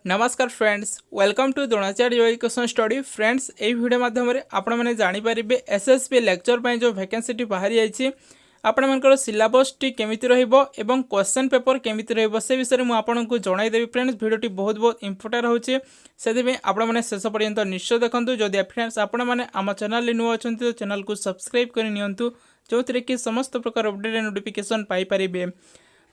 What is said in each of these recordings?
नमस्कार friends, welcome to Dronacharya education study. Friends, ये video माध्यम आपण मैंने जानीपारे एसएसबी लेक्चर जो वैकेंसी बाहरी जाइए आपण मनकर सिलेबस टी केमिति रहिबो एवं क्वेश्चन पेपर केमिति रहिबो से विषय में आपको जनईदेवी। फ्रेंड्स, वीडियोटी बहुत बहुत इंपोर्टेंट होचे, से आपण मैंने शेष पर्यंत निश्चय देखंतु। जदि फ्रेंड्स आपण मैंने आम चैनल नुआ अच्छा तो चैनल को सब्सक्राइब कर नियंतु, जो थे कि समस्त प्रकार अपडेट नोटिफिकेशन पाई परिबे।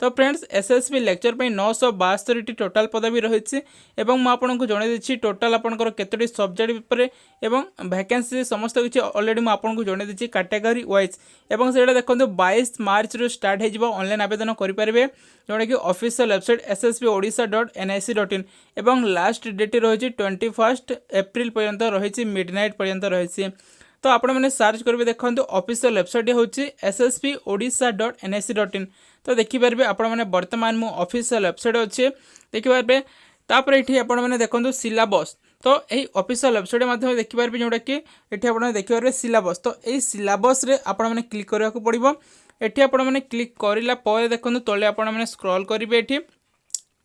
तो फ्रेंड्स, एसएसबी लेक्चर पे 972 टोटाल पदवी रही एवं मुझे जन देती टोटाल आपंकर केतोटी सब्जेक्ट पर एवं वैकेंसी समस्त किसी अलरेडी मुझे जन देती कैटेगरी वाइज एवं से देखो 22 मार्च रू स्टार्ट हो ऑनलाइन आवेदन करेंगे, जोटा कि ऑफिशियल वेबसाइट ssbodisha.nic.in एवं लास्ट डेट रही 21 एप्रिल पर्यंत रही मिडनाइट पर्यंत रही। तो आपण मैंने सर्च करेंगे, देखो ऑफिशियल वेबसाइट हूँ ssbodisha.nic.in। तो देखिपारे आपण मैंने बर्तमान मु ऑफिशियल वेबसाइट अच्छे देखिपारे। तापर ये आपण मैंने देखो सिलेबस, तो यही ऑफिशियल वेबसाइट माध्यम देखिपारे जोटा कि ये आप देखिपारे सिलेबस। तो यही सिलेबस रे आपण मैंने क्लिक करने को पड़ो। ये आपण मैंने क्लिक कराला देखो तले आपण मैंने स्क्रॉल करेंगे ये।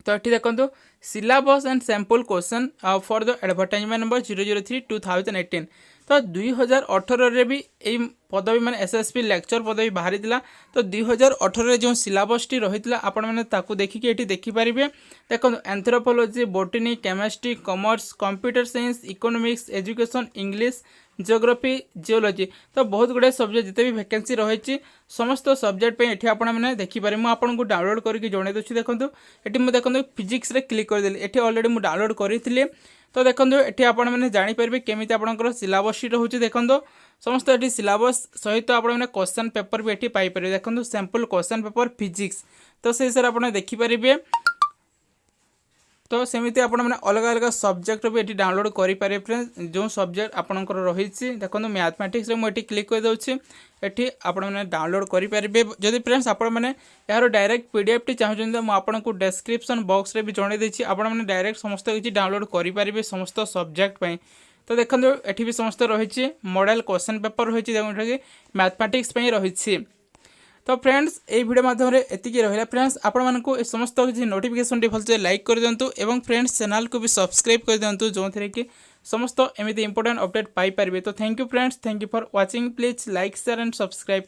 तो ये देखो syllabus and sample question for the advertisement number 003/2018। तो 2018 भी यही पदवी मैंने एसएसबी लेक्चर पदवी बाहरी थिला। तो 2018 जो सिलेबस टी रही आपण मैंने ताकू देखिए ये देखिपारे। देखो anthropology, botany, chemistry, commerce, computer science, economics, education, English, geography, geology. तो बहुत गुड़ाए सब्जेक्ट जिते भी वैकेंसी रही समस्त सब्जेक्ट ये आपने देखिपारे। मुझे आपको डाउनलोड करके जन दूसरी। देखो ये मुझे देखो फिजिक्स रे क्लिक करदेली, ये अलरेडी मुझे डाउनलोड करी। तो देखो ये आपण मैंने जानीपारे केमी आपंकर सिलेबस रोचे। देखो समस्त ये सिलेबस सहित आप क्वेश्चन पेपर भी ये पाइपर। देखो सैंपल क्वेश्चन पेपर फिजिक्स, तो से हिसाब से आप देखिपारे। तो सेमती आप अलग अलग सब्जेक्ट भी ये डाउनलोड करेंगे। फ्रेंड्स, जो सब्जेक्ट आपंकर रही देखो मैथमेटिक्स मुझे क्लिक कर दूसरी, ये आपने डाउनलोड करेंगे। जदि फ्रेंड्स आप यार डायरेक्ट पीडीएफ टी चाहते तो मुझे डिस्क्रिप्शन बॉक्स रे भी जन देती, आपने डायरेक्ट समस्त किसी डाउनलोड करेंगे समस्त सब्जेक्ट पे। तो देखो ये भी समस्त रही मॉडल क्वेश्चन पेपर रही कि मैथमेटिक्स रही। तो फ्रेंड्स, ये वीडियो माध्यम एतिकी रहा। फ्रेंड्स, आपको समस्त किसी नोटिफिकेशन भलसे लाइक कर दिंतु एवं फ्रेंड्स चैनल को भी सब्सक्राइब कर दिंतु, जो थे कि समस्त एमती इंपोर्टेंट अपडेट पाई पारे। तो thank you friends, thank you for watching. Please like share and subscribe.